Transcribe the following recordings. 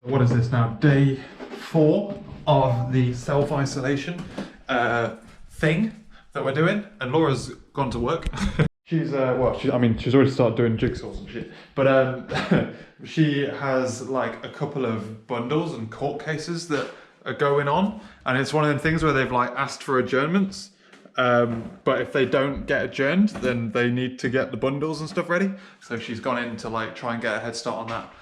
What is this now? Day 4 of the self-isolation thing that we're doing, and Laura's gone to work. She's she's already started doing jigsaws and shit, but she has like a couple of bundles and court cases that are going on, and it's one of them things where they've like asked for adjournments, but if they don't get adjourned, then they need to get the bundles and stuff ready. So she's gone in to like try and get a head start on that.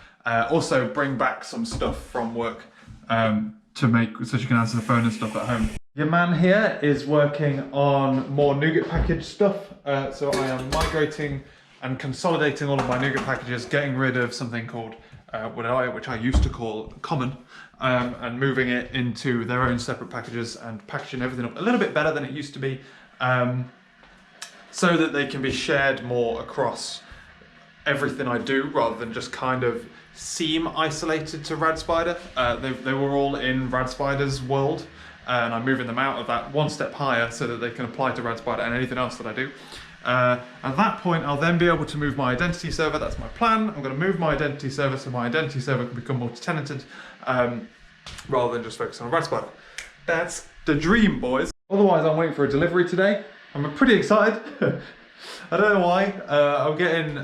Also bring back some stuff from work to make, so she can answer the phone and stuff at home. Your man here is working on more nougat package stuff. So I am migrating and consolidating all of my nougat packages, getting rid of something called, which I used to call common, and moving it into their own separate packages and packaging everything up a little bit better than it used to be, so that they can be shared more across everything I do, rather than just kind of seem isolated to RadSpider. They were all in RadSpider's world, and I'm moving them out of that one step higher so that they can apply to RadSpider and anything else that I do. At that point, I'll then be able to move my identity server. That's my plan. I'm going to move my identity server so my identity server can become multi-tenanted, rather than just focus on RadSpider. That's the dream, boys. Otherwise, I'm waiting for a delivery today. I'm pretty excited. I don't know why. I'm getting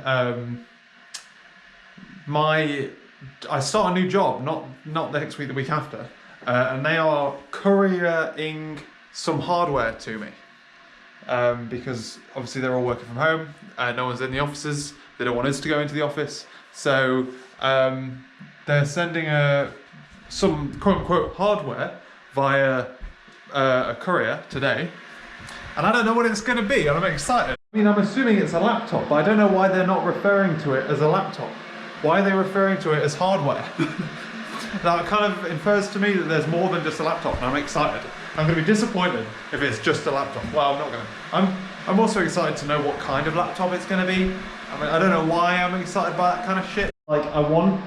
I start a new job, not next week, the week after, and they are couriering some hardware to me, because obviously they're all working from home, no one's in the offices, they don't want us to go into the office, so they're sending some quote-unquote hardware via a courier today, and I don't know what it's going to be, and I'm excited. I mean, I'm assuming it's a laptop, but I don't know why they're not referring to it as a laptop. Why are they referring to it as hardware? That kind of infers to me that there's more than just a laptop, and I'm excited. I'm going to be disappointed if it's just a laptop. Well, I'm not going to. I'm also excited to know what kind of laptop it's going to be. I mean, I don't know why I'm excited by that kind of shit. Like, I want...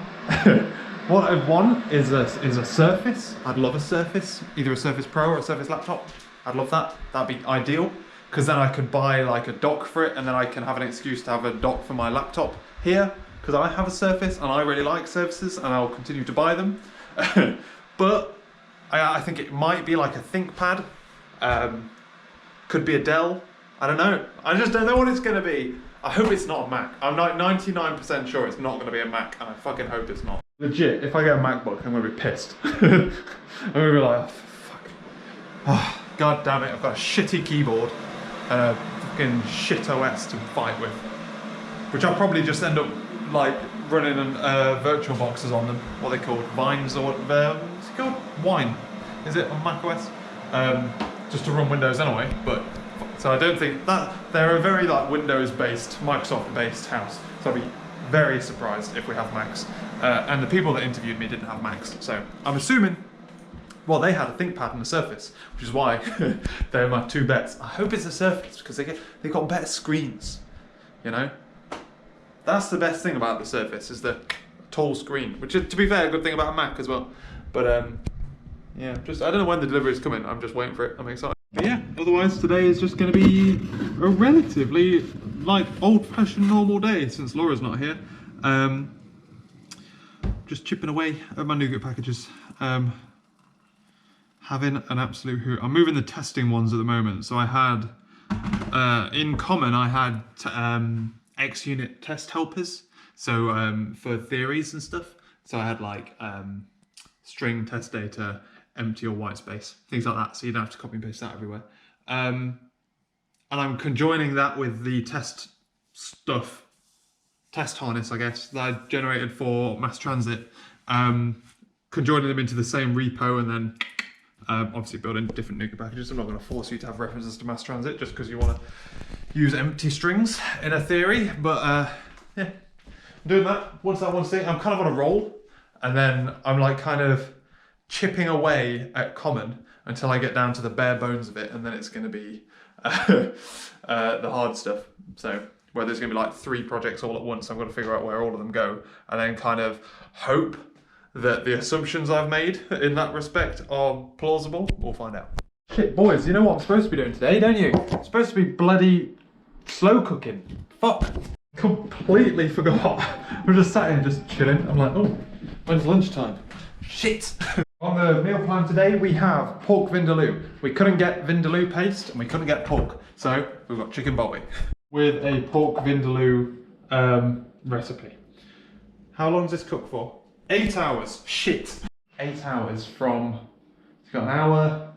what I want is a Surface. I'd love a Surface. Either a Surface Pro or a Surface laptop. I'd love that. That'd be ideal. Because then I could buy like a dock for it, and then I can have an excuse to have a dock for my laptop here. Because I have a Surface and I really like Surfaces, and I'll continue to buy them. But I think it might be like a ThinkPad. Could be a Dell. I don't know. I just don't know what it's going to be. I hope it's not a Mac. I'm like 99% sure it's not going to be a Mac, and I fucking hope it's not. Legit, if I get a MacBook, I'm going to be pissed. I'm going to be like, oh, fuck. Oh, God damn it, I've got a shitty keyboard and a fucking shit OS to fight with. Which I'll probably just end up like running virtual boxes on them. What are they called? Vines or what's it called? Wine. Is it on macOS? Just to run Windows anyway. But so I don't think that they're a very like Windows-based, Microsoft-based house. So I'd be very surprised if we have Macs. And the people that interviewed me didn't have Macs. So I'm assuming. Well, they had a ThinkPad and a Surface, which is why they're my two bets. I hope it's a Surface because they got better screens, you know. That's the best thing about the Surface, is the tall screen, which is, to be fair, a good thing about a Mac as well. But yeah, I don't know when the delivery is coming. I'm just waiting for it. I'm excited. But yeah, otherwise today is just going to be a relatively like old-fashioned normal day since Laura's not here. Just chipping away at my nougat packages. Having an absolute hoot. I'm moving the testing ones at the moment. So I had, in common, I had X-unit test helpers. So for theories and stuff. So I had like string test data, empty or white space, things like that. So you don't have to copy and paste that everywhere. And I'm conjoining that with the test stuff, test harness, I guess, that I generated for mass transit. Conjoining them into the same repo and then obviously building different nougat packages. I'm not going to force you to have references to mass transit just because you want to use empty strings in a theory, but yeah, I'm doing that. Once that one's thing, I'm kind of on a roll, and then I'm like kind of chipping away at common until I get down to the bare bones of it, and then it's going to be the hard stuff. So where there's going to be like 3 projects all at once, I'm going to figure out where all of them go, and then kind of hope that the assumptions I've made in that respect are plausible. We'll find out. Shit, boys, you know what I'm supposed to be doing today, don't you? I'm supposed to be bloody slow cooking. Fuck. Completely forgot. We're just sat here just chilling. I'm like, oh, when's lunchtime? Shit! On the meal plan today, we have pork vindaloo. We couldn't get vindaloo paste and we couldn't get pork, so we've got chicken bobby with a pork vindaloo recipe. How long does this cook for? 8 hours. Shit. 8 hours from. It's got an hour.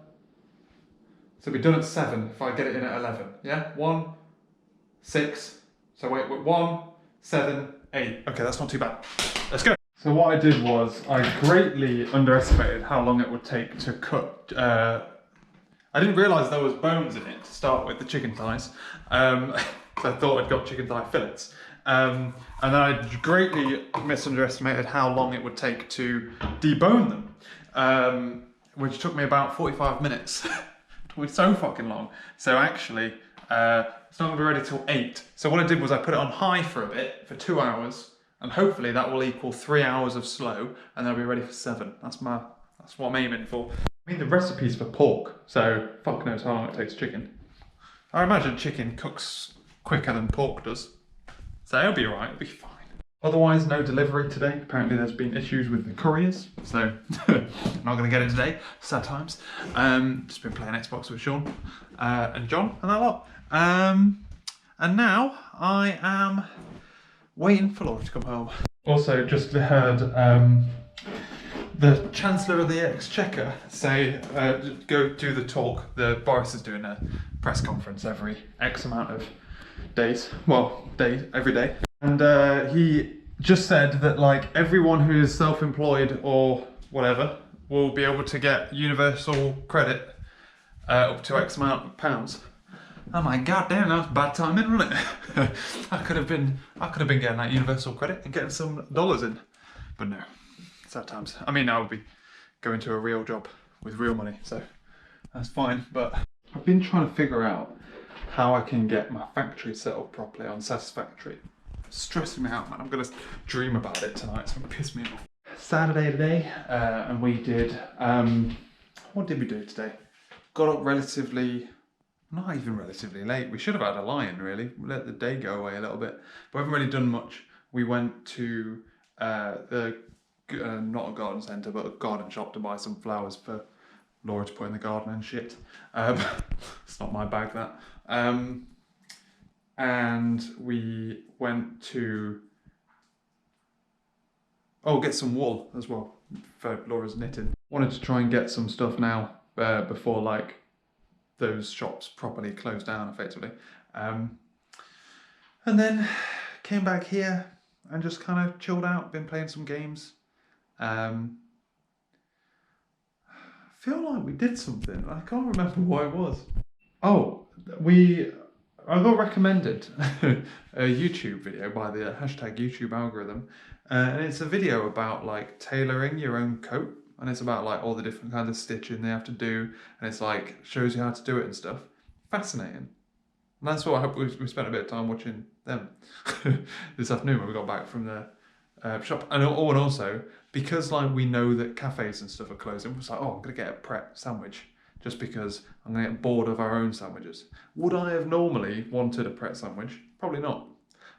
So we're done at 7 if I get it in at 11. Yeah? 1, 6. So wait, 1, 7, 8. Okay, that's not too bad. Let's go. So what I did was I greatly underestimated how long it would take to cut. I didn't realise there was bones in it to start with, the chicken thighs. So I thought I'd got chicken thigh fillets. And then I greatly misunderestimated how long it would take to debone them, which took me about 45 minutes. It was so fucking long. So actually, it's not going to be ready till 8. So what I did was I put it on high for a bit, for 2 hours, and hopefully that will equal 3 hours of slow, and they'll be ready for 7. That's what I'm aiming for. I mean, the recipe's for pork, so fuck knows how long it takes chicken. I imagine chicken cooks quicker than pork does. So it'll be alright, it'll be fine. Otherwise, no delivery today. Apparently there's been issues with the couriers, so not going to get it today. Sad times. Just been playing Xbox with Sean and John and that lot. And now I am waiting for Laura to come home. Also, just heard the Chancellor of the Exchequer say, go do the talk. Boris is doing a press conference every X amount of days. Well, every day. And he just said that like everyone who is self-employed or whatever will be able to get universal credit up to X amount of pounds. I'm like, God damn, that was bad timing, wasn't it? I could have been getting that universal credit and getting some dollars in, but no, sad times. I mean, I would be going to a real job with real money, so that's fine. But I've been trying to figure out how I can get my factory set up properly on Satisfactory. It's stressing me out, man. I'm gonna dream about it tonight. It's gonna piss me off. Saturday today, and we did. What did we do today? Got up not even relatively late. We should have had a lie-in, really. Let the day go away a little bit. But we haven't really done much. We went to not a garden centre, but a garden shop to buy some flowers for Laura to put in the garden and shit. It's not my bag, that. And we went to get some wool as well for Laura's knitting. Wanted to try and get some stuff now before like those shops properly closed down effectively. And then came back here and just kind of chilled out, been playing some games. I feel like we did something. I can't remember what it was. I got recommended a YouTube video by the hashtag YouTube algorithm, and it's a video about like tailoring your own coat, and it's about like all the different kinds of stitching they have to do, and it's like shows you how to do it and stuff. Fascinating. And that's what I hope we spent a bit of time watching them this afternoon when we got back from the shop. And also because like we know that cafes and stuff are closing, we're like, I'm gonna get a Pret sandwich. Just because I'm going to get bored of our own sandwiches. Would I have normally wanted a Pret sandwich? Probably not.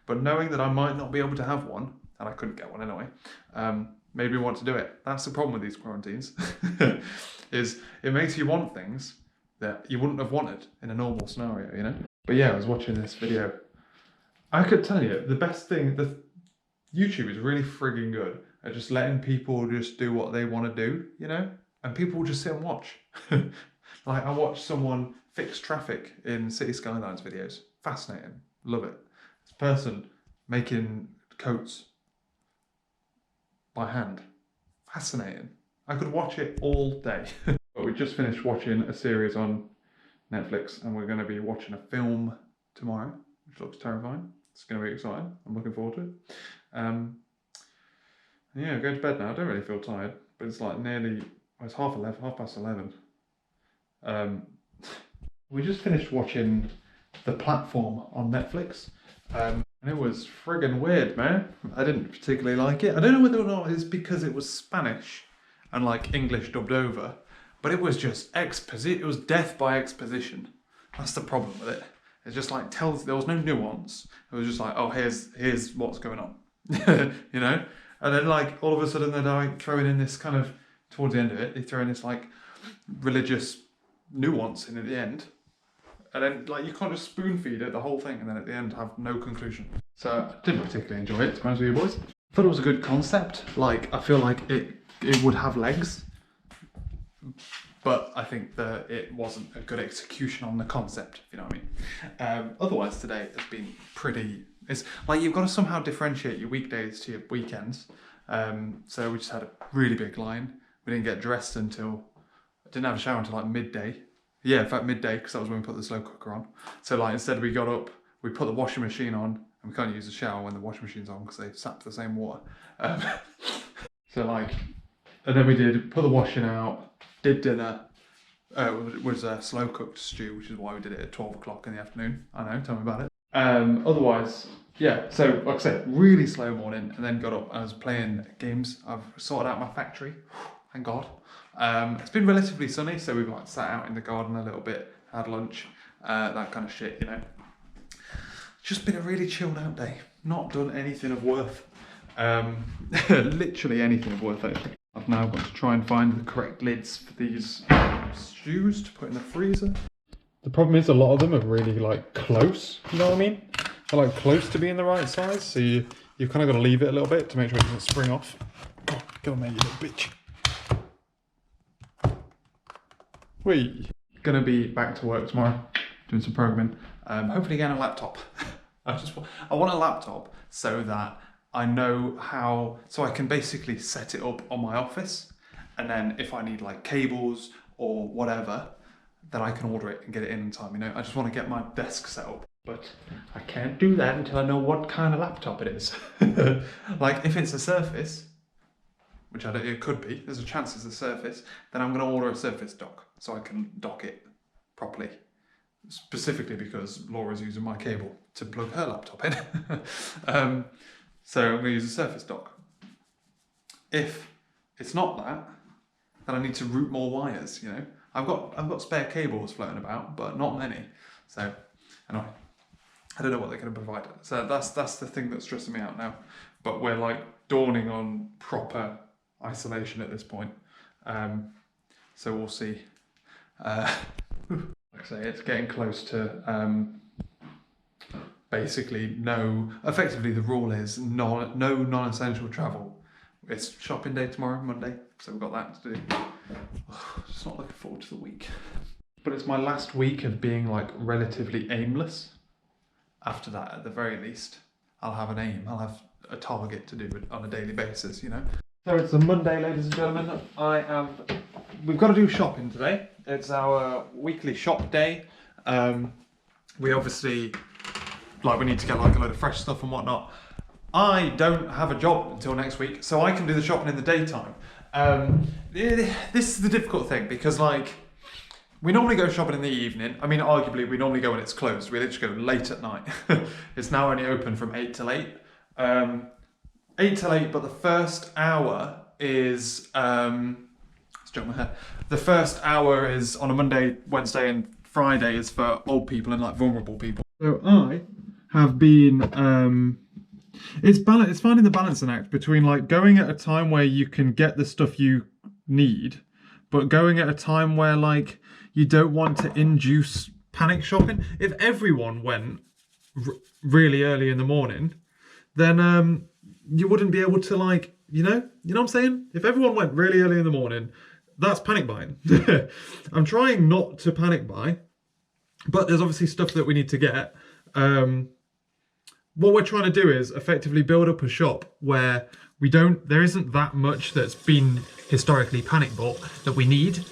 But knowing that I might not be able to have one, and I couldn't get one anyway, made me want to do it. That's the problem with these quarantines, is it makes you want things that you wouldn't have wanted in a normal scenario, you know? But yeah, I was watching this video. I could tell you, the best thing, YouTube is really frigging good at just letting people just do what they want to do, you know? And people will just sit and watch. Like I watched someone fix traffic in City Skylines videos. Fascinating. Love it. This person making coats by hand. Fascinating. I could watch it all day. But we just finished watching a series on Netflix and we're going to be watching a film tomorrow, which looks terrifying. It's going to be exciting. I'm looking forward to it. Yeah, going to bed now. I don't really feel tired, but it's like it's 11:30. We just finished watching The Platform on Netflix, and it was friggin' weird, man. I didn't particularly like it. I don't know whether or not it's because it was Spanish and like English dubbed over, but it was just it was death by exposition. That's the problem with it. It's just like there was no nuance. It was just like, oh, here's what's going on, you know. And then like all of a sudden they're like throwing in this kind of, towards the end of it, they throw in this like religious nuance in at the end. And then like you can't just spoon feed it the whole thing and then at the end have no conclusion. So I didn't particularly enjoy it, to be honest with you boys. I thought it was a good concept. Like I feel like it would have legs. But I think that it wasn't a good execution on the concept, if you know what I mean. Otherwise today has been pretty, it's like you've got to somehow differentiate your weekdays to your weekends. So we just had a really big line. We didn't get dressed until, I didn't have a shower until like midday. Yeah, in fact midday, because that was when we put the slow cooker on. So like instead we got up, we put the washing machine on, and we can't use the shower when the washing machine's on because they sap the same water. So like, and then we did put the washing out, did dinner. It was a slow cooked stew, which is why we did it at 12 o'clock in the afternoon. I know, tell me about it. Otherwise, yeah, so like I said, really slow morning, and then got up and I was playing games. I've sorted out my factory, thank God. It's been relatively sunny, so we've like sat out in the garden a little bit, had lunch, that kind of shit, you know. Just been a really chilled out day. Not done anything of worth. Literally anything of worth actually. I've now got to try and find the correct lids for these stews to put in the freezer. The problem is a lot of them are really like close, you know what I mean? They're like close to being the right size, so you've kind of got to leave it a little bit to make sure it doesn't spring off. Oh, go on there, you little bitch. Whee! Gonna be back to work tomorrow, doing some programming. Hopefully getting a laptop. I want a laptop so that I know how, so I can basically set it up on my office, and then if I need like cables or whatever, then I can order it and get it in time, you know. I just want to get my desk set up, but I can't do that until I know what kind of laptop it is. Like if it's a Surface, which it could be, there's a chance it's a Surface, then I'm going to order a Surface dock so I can dock it properly. Specifically because Laura's using my cable to plug her laptop in. So I'm going to use a Surface dock. If it's not that, then I need to route more wires, you know. I've got spare cables floating about, but not many. So anyway, I don't know what they're going to provide. So that's the thing that's stressing me out now. But we're like dawning on proper isolation at this point. So we'll see. Like I say, it's getting close to basically effectively the rule is no non-essential travel. It's shopping day tomorrow, Monday, so we've got that to do. Just not looking forward to the week. But it's my last week of being like relatively aimless. After that, at the very least, I'll have an aim. I'll have a target to do it on a daily basis, you know. So it's a Monday, ladies and gentlemen. We've got to do shopping today. It's our weekly shop day. We obviously, we need to get like a load of fresh stuff and whatnot. I don't have a job until next week, so I can do the shopping in the daytime. This is the difficult thing because we normally go shopping in the evening. I mean, arguably we normally go when it's closed. We literally go late at night. It's now only open from 8 till 8. 8 till 8, but the first hour is, let's jump my head. The first hour is on a Monday, Wednesday and Friday is for old people and like vulnerable people. So I have been, it's finding the balancing act between like going at a time where you can get the stuff you need, but going at a time where like you don't want to induce panic shopping. If everyone went really early in the morning, then you wouldn't be able to like, you know what I'm saying? If everyone went really early in the morning, that's panic buying. I'm trying not to panic buy, but there's obviously stuff that we need to get. What we're trying to do is effectively build up a shop where there isn't that much that's been historically panic bought that we need,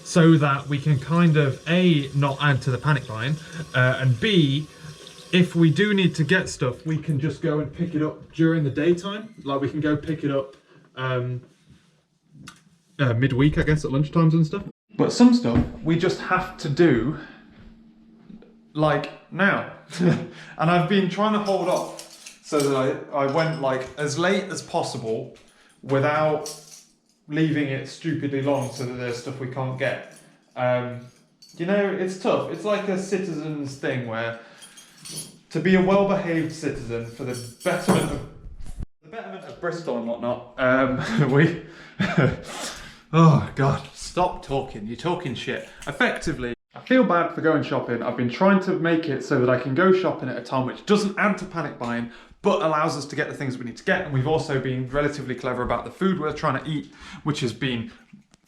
so that we can kind of A, not add to the panic buying, and B, if we do need to get stuff, we can just go and pick it up during the daytime. Like we can go pick it up midweek, I guess, at lunchtimes and stuff. But some stuff we just have to do like now. And I've been trying to hold off so that I went like as late as possible without leaving it stupidly long so that there's stuff we can't get. You know, it's tough. It's like a citizen's thing where to be a well-behaved citizen for the betterment of Bristol and whatnot, we... Oh God, stop talking, you're talking shit. Effectively, I feel bad for going shopping. I've been trying to make it so that I can go shopping at a time which doesn't add to panic buying, but allows us to get the things we need to get. And we've also been relatively clever about the food we're trying to eat, which has been,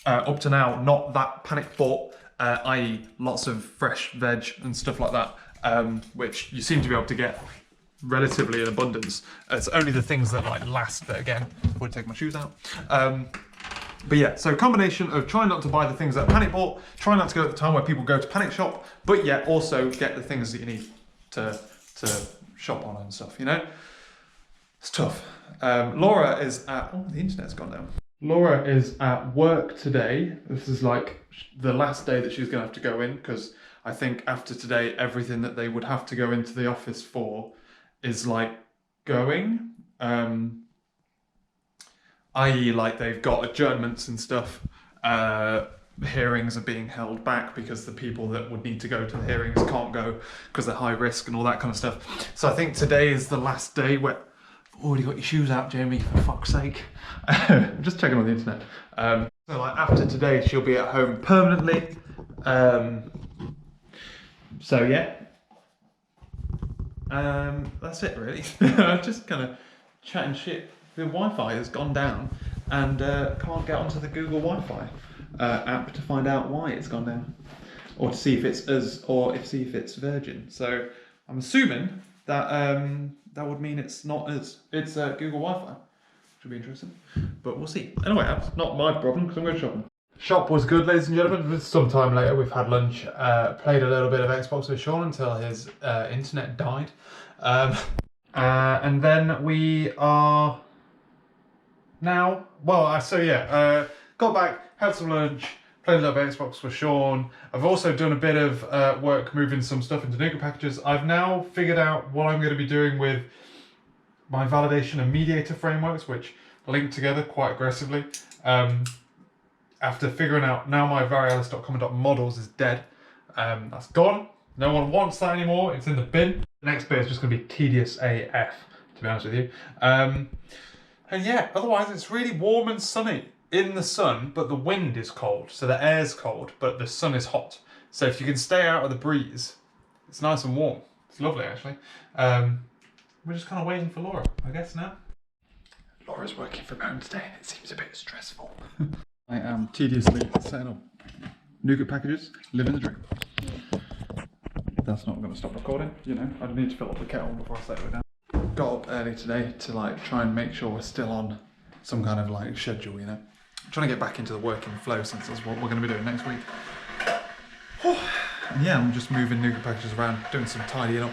up to now, not that panic bought, i.e. lots of fresh veg and stuff like that, which you seem to be able to get relatively in abundance. It's only the things that like last, but again, I would take my shoes out. But yeah, so a combination of trying not to buy the things that are panic bought, trying not to go at the time where people go to panic shop, but yet also get the things that you need to shop on and stuff, you know? It's tough. Laura is at, oh, the internet's gone down. Laura is at work today. This is like the last day that she's gonna have to go in, because I think after today, everything that they would have to go into the office for is like going. I.e. like they've got adjournments and stuff. Hearings are being held back because the people that would need to go to the hearings can't go because they're high risk and all that kind of stuff. So I think today is the last day where... Already got your shoes out, Jamie, for fuck's sake. I'm just checking on the internet. So like after today, she'll be at home permanently. So yeah. That's it really. I'm just kind of chatting shit. The Wi-Fi has gone down and can't get onto the Google Wi-Fi app to find out why it's gone down, or to see if it's us or see if it's Virgin. So I'm assuming that that would mean it's not us. It's Google Wi-Fi. Should be interesting, but we'll see. Anyway, that's not my problem because I'm going shopping. Shop was good, ladies and gentlemen. Sometime later, we've had lunch, played a little bit of Xbox with Sean until his internet died, and then we are. Now, well, so yeah, got back, had some lunch, played a little bit of Xbox with Sean. I've also done a bit of work moving some stuff into nougat packages. I've now figured out what I'm going to be doing with my validation and mediator frameworks, which link together quite aggressively. After figuring out now my varialis.common.models is dead. That's gone. No one wants that anymore. It's in the bin. The next bit is just going to be tedious AF, to be honest with you. And yeah, otherwise it's really warm and sunny in the sun, but the wind is cold. So the air's cold, but the sun is hot. So if you can stay out of the breeze, it's nice and warm. It's lovely, actually. We're just kind of waiting for Laura, I guess, now. Laura's working from home today and it seems a bit stressful. I am tediously setting up nougat packages, living the dream. That's not going to stop recording, you know. I need to fill up the kettle before I settle it down. Got up early today to like try and make sure we're still on some kind of like schedule, you know. I'm trying to get back into the working flow since that's what we're going to be doing next week. And yeah, I'm just moving nougat packages around, doing some tidying up.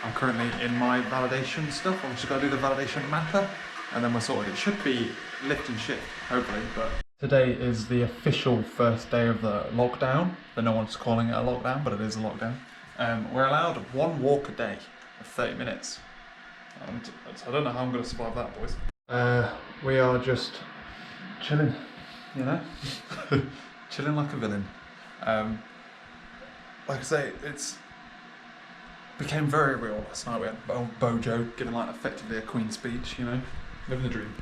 I'm currently in my validation stuff. I've just got to do the validation mapper and then we're sorted. It should be lift and shift, hopefully, but... Today is the official first day of the lockdown. But no one's calling it a lockdown, but it is a lockdown. We're allowed one walk a day of 30 minutes. And I don't know how I'm going to survive that, boys. We are just chilling, you know? Chilling like a villain. Like I say, it's became very real last night. We had Bojo giving like effectively a Queen speech, you know? Living the dream.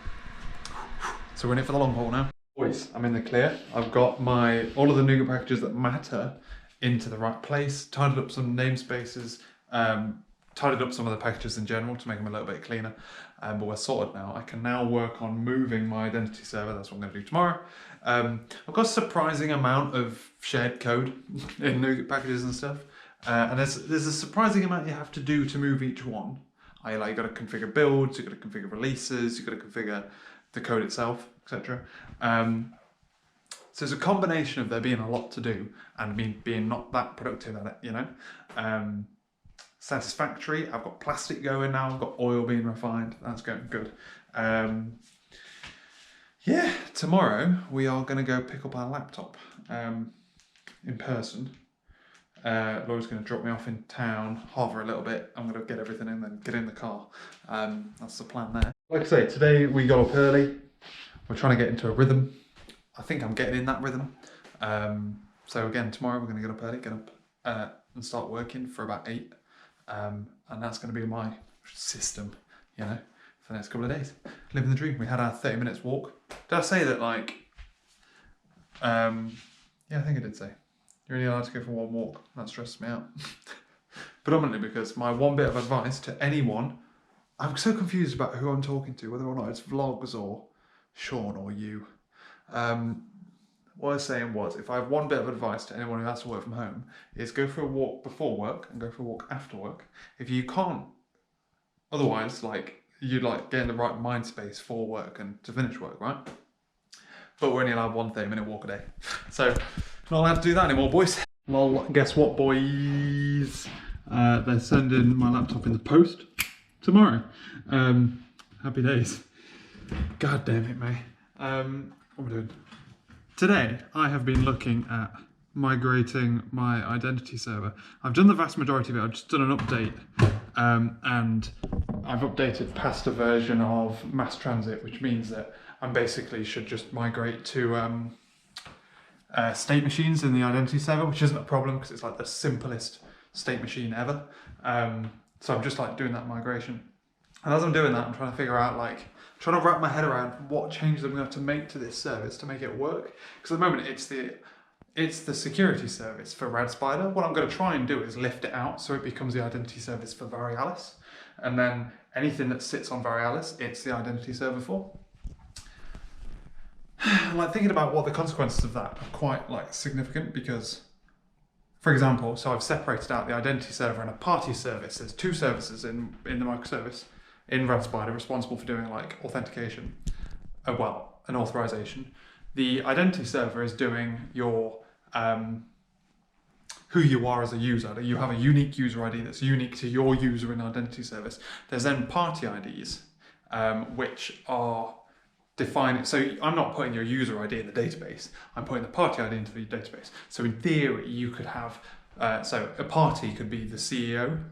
So we're in it for the long haul now. Boys, I'm in the clear. I've got all of the nougat packages that matter into the right place, tidied up some namespaces, tidied up some of the packages in general to make them a little bit cleaner, but we're sorted now. I can now work on moving my identity server. That's what I'm going to do tomorrow. I've got a surprising amount of shared code in nougat packages and stuff, and there's a surprising amount you have to do to move each one. Like you've got to configure builds, you've got to configure releases, you've got to configure the code itself, etc. So it's a combination of there being a lot to do and me being not that productive at it, you know. Satisfactory. I've got plastic going now. I've got oil being refined. That's going good. Yeah, tomorrow we are going to go pick up our laptop in person. Laura's going to drop me off in town, hover a little bit. I'm going to get everything in, then get in the car. That's the plan there. Like I say, today we got up early. We're trying to get into a rhythm. I think I'm getting in that rhythm. So again, tomorrow we're going to get up early, get up and start working for about 8. And that's going to be my system, you know, for the next couple of days. Living the dream. We had our 30 minutes walk. Did I say that, like, yeah, I think I did say. You're only allowed to go for one walk. That stresses me out. Predominantly because my one bit of advice to anyone, I'm so confused about who I'm talking to, whether or not it's vlogs or Sean or you. What I was saying was, if I have one bit of advice to anyone who has to work from home, is go for a walk before work and go for a walk after work. If you can't, otherwise, like, you'd like get in the right mind space for work and to finish work, right? But we're only allowed one 30-minute walk a day. So, not allowed to do that anymore, boys. Well, guess what, boys? They're sending my laptop in the post tomorrow. Happy days. God damn it, mate. What am I doing? Today, I have been looking at migrating my identity server. I've done the vast majority of it. I've just done an update, and I've updated past a version of mass transit, which means that I basically should just migrate to state machines in the identity server, which isn't a problem because it's like the simplest state machine ever. So I'm just like doing that migration. And as I'm doing that, I'm trying to figure out, like, trying to wrap my head around what changes I'm going to have to make to this service to make it work. Because at the moment it's the security service for RadSpider. What I'm going to try and do is lift it out so it becomes the identity service for Varialis. And then anything that sits on Varialis, it's the identity server for. Like, thinking about what the consequences of that are quite like significant because, for example, so I've separated out the identity server and a party service. There's two services in the microservice in RadSpider responsible for doing like authentication, well, an authorization. The identity server is doing your who you are as a user. You have a unique user ID that's unique to your user in identity service. There's then party IDs, which are defining. So I'm not putting your user ID in the database. I'm putting the party ID into the database. So in theory, you could have, so a party could be the CEO,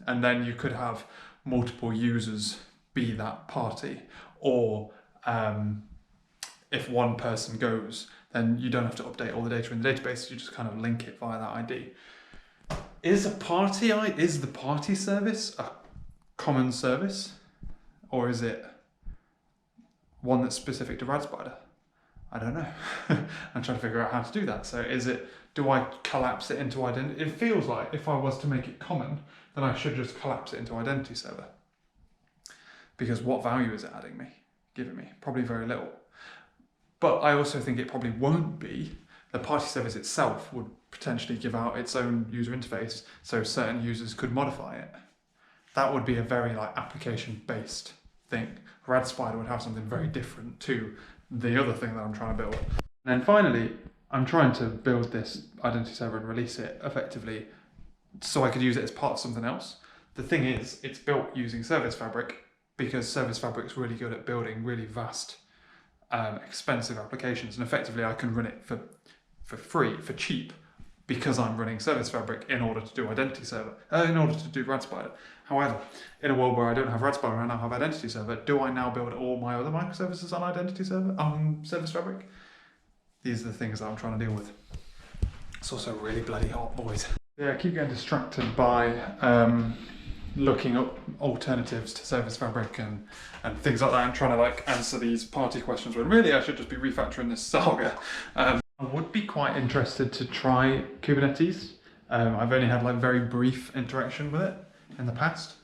and then you could have multiple users be that party, or if one person goes, then you don't have to update all the data in the database, you just kind of link it via that ID. Is the party service a common service, or is it one that's specific to RadSpider? I don't know. I'm trying to figure out how to do that. So do I collapse it into identity? It feels like if I was to make it common, then I should just collapse it into identity server. Because what value is it giving me? Probably very little. But I also think it probably won't be. The party service itself would potentially give out its own user interface, so certain users could modify it. That would be a very like application-based thing. RadSpider would have something very different to the other thing that I'm trying to build. And then finally, I'm trying to build this identity server and release it effectively so I could use it as part of something else. The thing is, it's built using Service Fabric because Service Fabric's really good at building really vast, expensive applications, and effectively I can run it for free, for cheap, because I'm running Service Fabric in order to do identity server, in order to do RadSpider. However, in a world where I don't have RadSpider and I now have identity server, do I now build all my other microservices on identity server, on Service Fabric? These are the things that I'm trying to deal with. It's also really bloody hot, boys. Yeah, I keep getting distracted by looking up alternatives to Service Fabric and things like that, and trying to like answer these party questions when really I should just be refactoring this saga. I would be quite interested to try Kubernetes. I've only had like very brief interaction with it in the past.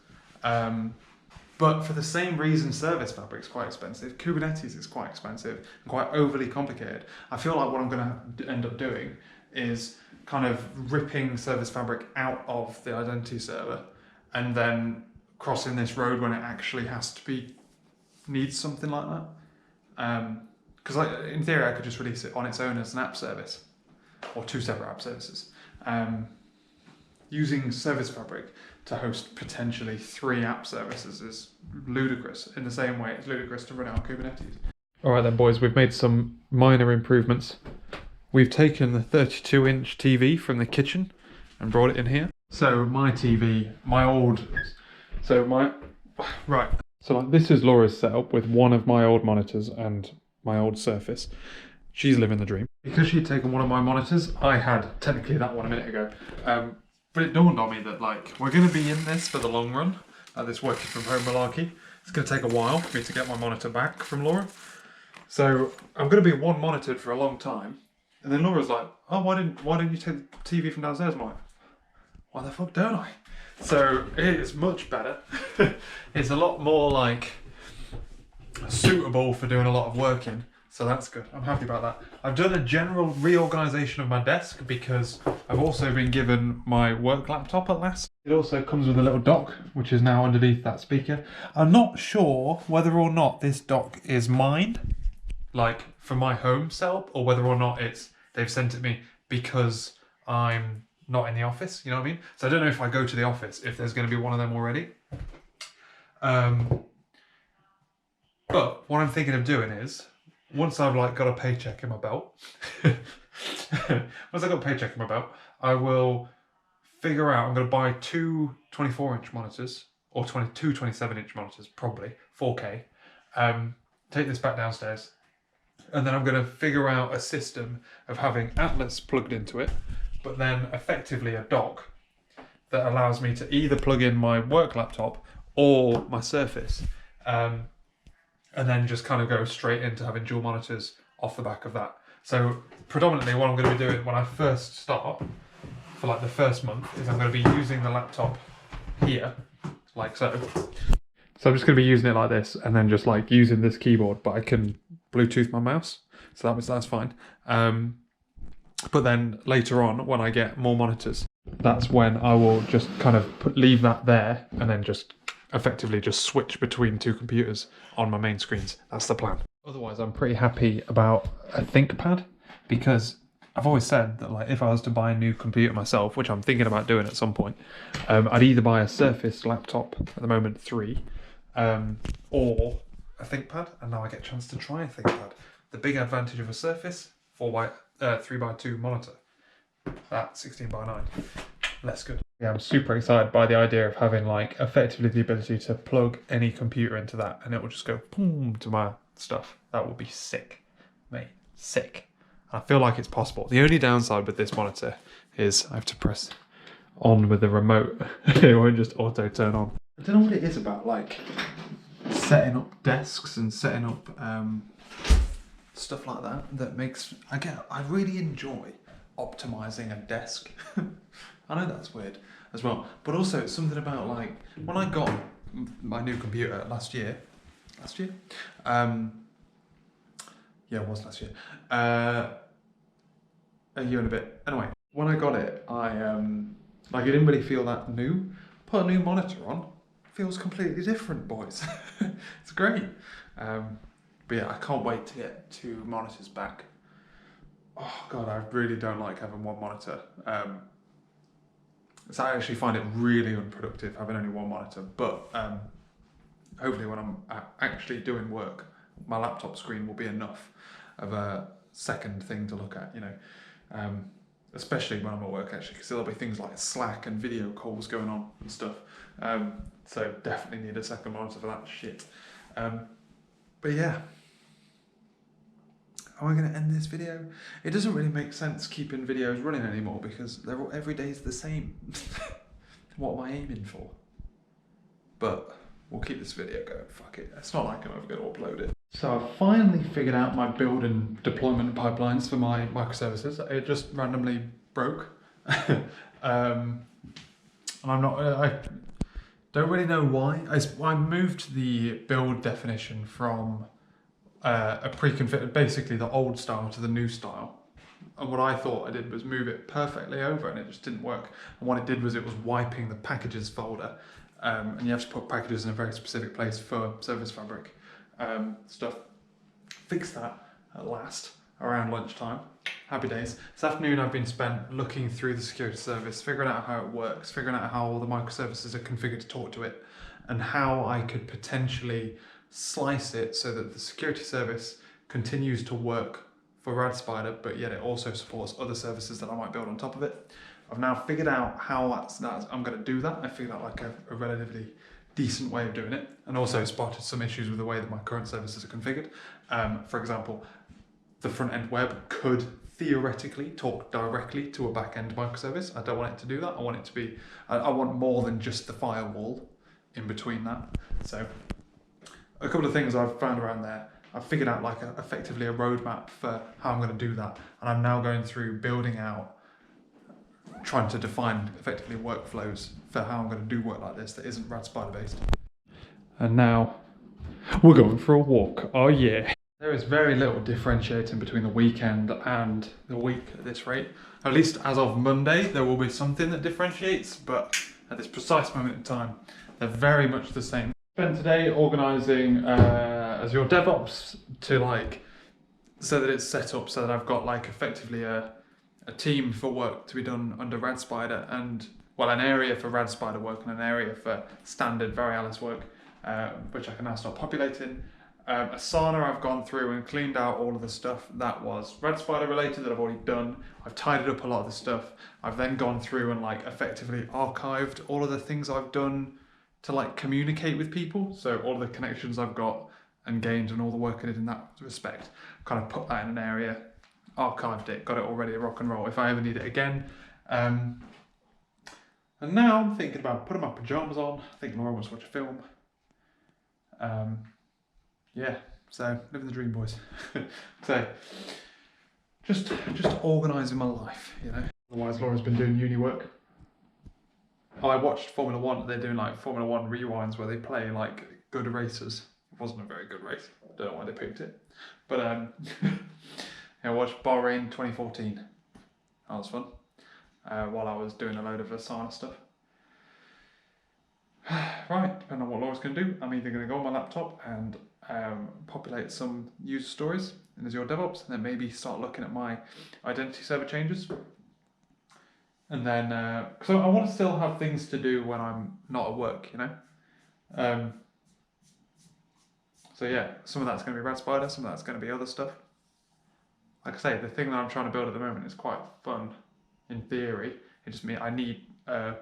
But for the same reason Service Fabric's quite expensive, Kubernetes is quite expensive and quite overly complicated. I feel like what I'm going to end up doing is kind of ripping Service Fabric out of the identity server and then crossing this road when it actually needs something like that. Because in theory I could just release it on its own as an app service, or two separate app services. Using Service Fabric to host potentially 3 app services is ludicrous, in the same way it's ludicrous to run it on Kubernetes. Alright then boys, we've made some minor improvements. We've taken the 32-inch TV from the kitchen and brought it in here. So my TV, So like this is Laura's setup with one of my old monitors and my old Surface. She's living the dream. Because she'd taken one of my monitors, I had technically that one a minute ago. But it dawned on me that like we're going to be in this for the long run, this working from home malarkey. it's going to take a while for me to get my monitor back from Laura. So I'm going to be one monitored for a long time. And then Laura's like, oh, why didn't you take the TV from downstairs? I'm like, why the fuck don't I? So it is much better. It's a lot more like suitable for doing a lot of work in. So that's good. I'm happy about that. I've done a general reorganisation of my desk because I've also been given my work laptop at last. It also comes with a little dock, which is now underneath that speaker. I'm not sure whether or not this dock is mine, like for my home setup, or whether or not they've sent it me because I'm not in the office, you know what I mean? So I don't know if I go to the office, if there's going to be one of them already. But what I'm thinking of doing is, once I've like got a paycheck in my belt, I will figure out, I'm going to buy two 24-inch monitors, or 27-inch monitors, probably, 4K, take this back downstairs, and then I'm going to figure out a system of having Atlas plugged into it, but then effectively a dock that allows me to either plug in my work laptop or my Surface, and then just kind of go straight into having dual monitors off the back of that. So predominantly what I'm going to be doing when I first start, for like the first month, is I'm going to be using the laptop here, like so. So I'm just going to be using it like this, and then just like using this keyboard, but I can Bluetooth my mouse, so that's fine. But then later on, when I get more monitors, that's when I will just kind of leave that there, and then just effectively just switch between two computers on my main screens. That's the plan. Otherwise, I'm pretty happy about a ThinkPad, because I've always said that like if I was to buy a new computer myself, which I'm thinking about doing at some point, I'd either buy a Surface laptop, at the moment 3, or a ThinkPad, and now I get a chance to try a ThinkPad. The big advantage of a Surface 3x2 monitor, that 16:9, less good. Yeah, I'm super excited by the idea of having like effectively the ability to plug any computer into that, and it will just go boom to my stuff. That would be sick, mate, sick. I feel like it's possible. The only downside with this monitor is I have to press on with the remote. It won't just auto turn on. I don't know what it is about like setting up desks and setting up stuff like that makes I really enjoy optimizing a desk. I know that's weird as well, but also it's something about like when I got my new computer last year, yeah, it was last year, a year and a bit. Anyway, when I got it, I like it didn't really feel that new. Put a new monitor on, feels completely different, boys. It's great. But yeah, I can't wait to get 2 monitors back. Oh god, I really don't like having one monitor. So I actually find it really unproductive having only one monitor, but hopefully when I'm actually doing work, my laptop screen will be enough of a second thing to look at, you know, especially when I'm at work actually, because there'll be things like Slack and video calls going on and stuff. So definitely need a second monitor for that shit. But yeah. Am I going to end this video? It doesn't really make sense keeping videos running anymore because every day is the same. What am I aiming for? But we'll keep this video going, fuck it. It's not like I'm ever going to upload it. So I've finally figured out my build and deployment pipelines for my microservices. It just randomly broke. And I don't really know why. I moved the build definition from a pre-configured, basically the old style to the new style. And what I thought I did was move it perfectly over, and it just didn't work. And what it did was it was wiping the packages folder. And you have to put packages in a very specific place for Service Fabric stuff. Fixed that at last around lunchtime. Happy days. This afternoon I've been spent looking through the security service, figuring out how it works, figuring out how all the microservices are configured to talk to it, and how I could potentially slice it so that the security service continues to work for RadSpider, but yet it also supports other services that I might build on top of it. I've now figured out how I'm going to do that. I figured out like a relatively decent way of doing it, and also spotted some issues with the way that my current services are configured. For example, the front-end web could theoretically talk directly to a back-end microservice. I don't want it to do that. I want it to be, I want more than just the firewall in between that. So a couple of things I've found around there. I've figured out like effectively a roadmap for how I'm going to do that, and I'm now going through building out, trying to define effectively workflows for how I'm going to do work like this that isn't Rad Spider based. And now we're going for a walk. Oh yeah. There is very little differentiating between the weekend and the week at this rate. At least as of Monday, there will be something that differentiates, but at this precise moment in time, they're very much the same. Spent today organising Azure DevOps to like, so that it's set up so that I've got like effectively a team for work to be done under Rad Spider, and well, an area for Rad Spider work and an area for standard Varialis work, which I can now start populating. Asana, I've gone through and cleaned out all of the stuff that was Rad Spider related that I've already done. I've tidied up a lot of the stuff. I've then gone through and like effectively archived all of the things I've done to like communicate with people. So all of the connections I've got and gained and all the work I did in that respect, kind of put that in an area, archived it, got it all ready to rock and roll if I ever need it again. And now I'm thinking about putting my pajamas on. I think Laura wants to watch a film. Yeah, so living the dream, boys. So just organising my life, you know. Otherwise, Laura's been doing uni work. I watched Formula One. They're doing like Formula One rewinds where they play like good races. It wasn't a very good race. I don't know why they picked it, but yeah, I watched Bahrain 2014. That was fun. While I was doing a load of Asana stuff. Right, depending on what Laura's going to do, I'm either going to go on my laptop and populate some user stories in Azure DevOps, and then maybe start looking at my identity server changes. And then, so I want to still have things to do when I'm not at work, you know? So yeah, some of that's going to be Rad Spider, some of that's going to be other stuff. Like I say, the thing that I'm trying to build at the moment is quite fun in theory. It just means I need a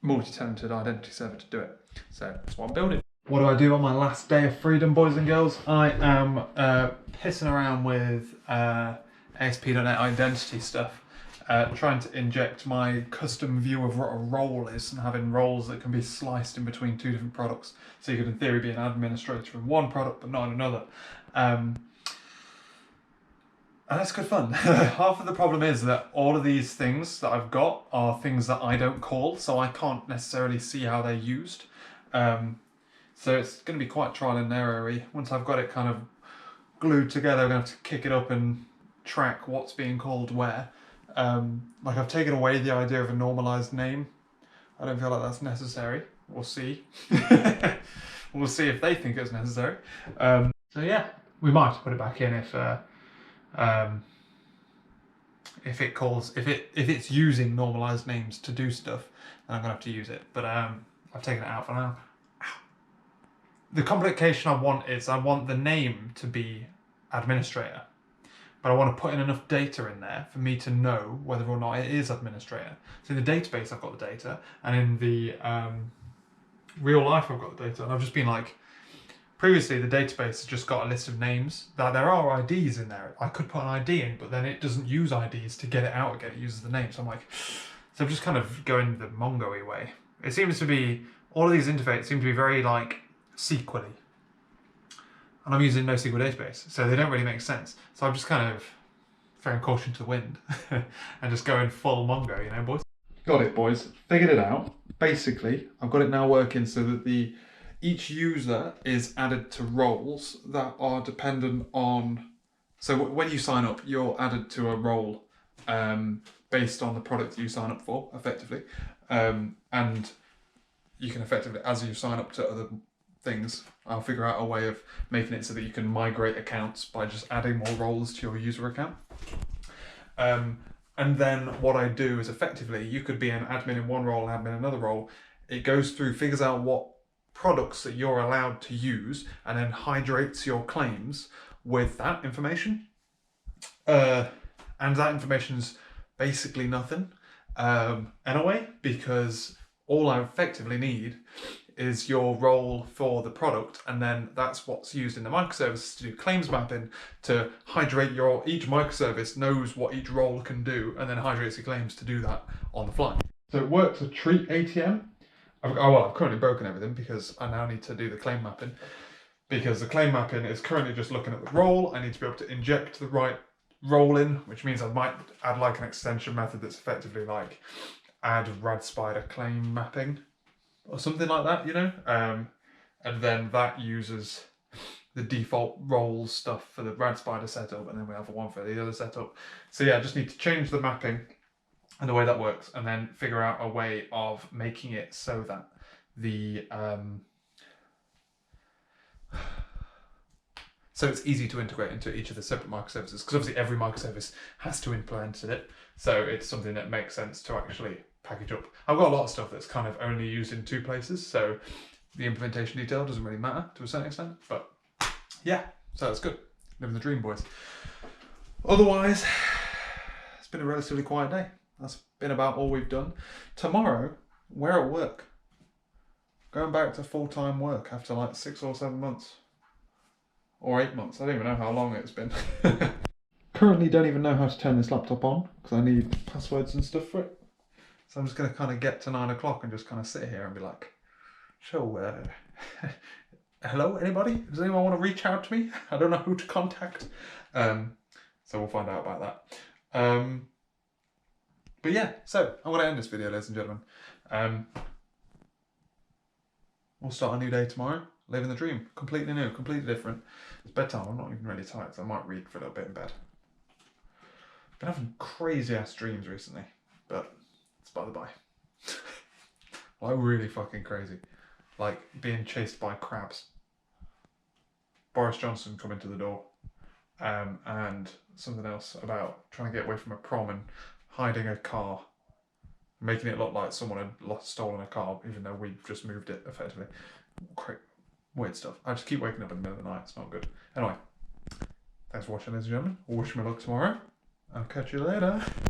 multi-tenanted identity server to do it. So that's what I'm building. What do I do on my last day of freedom, boys and girls? I am pissing around with ASP.NET identity stuff, trying to inject my custom view of what a role is and having roles that can be sliced in between two different products. So you could in theory be an administrator in one product but not in another. And that's good fun. Half of the problem is that all of these things that I've got are things that I don't call, so I can't necessarily see how they're used. So it's going to be quite trial and error-y. Once I've got it kind of glued together, I'm going to have to kick it up and track what's being called where. Like I've taken away the idea of a normalized name. I don't feel like that's necessary. We'll see. We'll see if they think it's necessary. So yeah, we might have to put it back in if it's using normalized names to do stuff, then I'm gonna have to use it. But I've taken it out for now. The complication I want is I want the name to be administrator, but I want to put in enough data in there for me to know whether or not it is administrator. So in the database I've got the data, and in the real life I've got the data, and I've just been like, previously the database has just got a list of names. That there are IDs in there. I could put an ID in, but then it doesn't use IDs to get it out again. It uses the name. So I'm like, so I'm just kind of going the Mongo-y way. It seems to be, all of these interfaces seem to be very like SQL-y. And I'm using NoSQL database, so they don't really make sense. So I'm just kind of throwing caution to the wind and just going full Mongo, you know, boys? Got it, boys. Figured it out. Basically, I've got it now working so that each user is added to roles that are dependent on, so when you sign up, you're added to a role based on the product you sign up for, effectively. And you can effectively, as you sign up to other things, I'll figure out a way of making it so that you can migrate accounts by just adding more roles to your user account. And then what I do is effectively, you could be an admin in one role, admin in another role. It goes through, figures out what products that you're allowed to use, and then hydrates your claims with that information. And that information's basically nothing in a way, because all I effectively need is your role for the product, and then that's what's used in the microservices to do claims mapping, to hydrate each microservice knows what each role can do, and then hydrates your claims to do that on the fly. So it works a treat ATM. I've currently broken everything because I now need to do the claim mapping. Because the claim mapping is currently just looking at the roll. I need to be able to inject the right roll in, which means I might add like an extension method that's effectively like add rad spider claim mapping or something like that, you know? And then that uses the default roll stuff for the rad spider setup, and then we have one for the other setup. So yeah, I just need to change the mapping and the way that works, and then figure out a way of making it so that the so it's easy to integrate into each of the separate microservices, because obviously every microservice has to implement it. So it's something that makes sense to actually package up. I've got a lot of stuff that's kind of only used in 2 places, so the implementation detail doesn't really matter to a certain extent, but yeah, so that's good. Living the dream, boys. Otherwise, it's been a relatively quiet day. That's been about all we've done. Tomorrow, we're at work. Going back to full-time work after like 6 or 7 months. Or 8 months, I don't even know how long it's been. Currently don't even know how to turn this laptop on, because I need passwords and stuff for it. So I'm just going to kind of get to 9 o'clock and just kind of sit here and be like, so, hello, anybody? Does anyone want to reach out to me? I don't know who to contact. So we'll find out about that. But yeah, so I'm going to end this video, ladies and gentlemen. We'll start a new day tomorrow. Living the dream. Completely new, completely different. It's bedtime. I'm not even really tired, so I might read for a little bit in bed. I've been having crazy ass dreams recently, but it's by the by. Like really fucking crazy. Like being chased by crabs. Boris Johnson coming to the door. And something else about trying to get away from a prom and hiding a car. Making it look like someone had stolen a car, even though we just moved it effectively. Weird stuff. I just keep waking up in the middle of the night. It's not good. Anyway, thanks for watching, ladies and gentlemen. Wish me luck tomorrow. I'll catch you later.